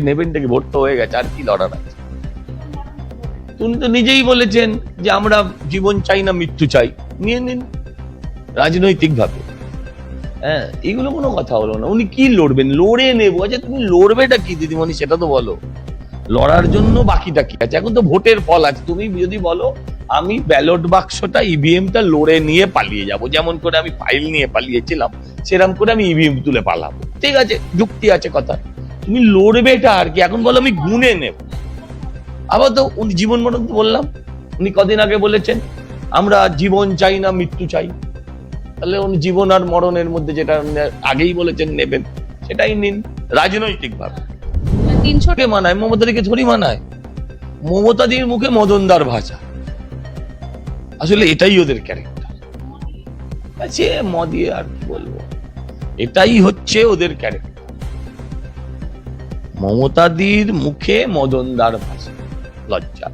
নেবেন থেকে ভোট তো হয়ে গেছে, আর কি লড়ার আছে? উনি তো নিজেই বলেছেন যে আমরা জীবন চাই না মৃত্যু চাই, নিয়ে নিন রাজনৈতিক ভাবে। হ্যাঁ, এগুলো কোনো কথা হলো না। উনি কি লড়বেন? লড়ে নেবো। আচ্ছা তুমি লড়বেটা কি দিদিমণি, সেটা তো বলো। লড়ার জন্য বাকিটা কি আছে? এখন তো ভোটের ফল আছে। তুমি যদি বলো আমি ব্যালট বাক্সটা ইভিএমটা লড়ে নিয়ে পালিয়ে যাব, যেমন করে আমি ফাইল নিয়ে পালিয়েছিলাম সেরকম করে আমি ইভিএম তুলে পালাবো, ঠিক আছে, যুক্তি আছে কথা। তুমি লড়বেটা আর কি? এখন বলো আমি গুনে নেব। আবার তো উনি জীবন মরণ তো বললাম, উনি কদিন আগে বলেছেন আমরা জীবন চাই না মৃত্যু চাই। তাহলে উনি জীবন আর মরণের মধ্যে যেটা আগেই বলেছেন নেবেন, সেটাই নিন রাজনৈতিক ভাবে। 300 মানায় মমতাদিকে থরি মানায়? মমতাদির মুখে মদনদার ভাষা, আসলে এটাই ওদের ক্যারেক্টার আছে। মদিয়ে আর কি বলবো, এটাই হচ্ছে ওদের ক্যারেক্টার। মমতাদির মুখে মদনদার ভাষা, লজ্জা।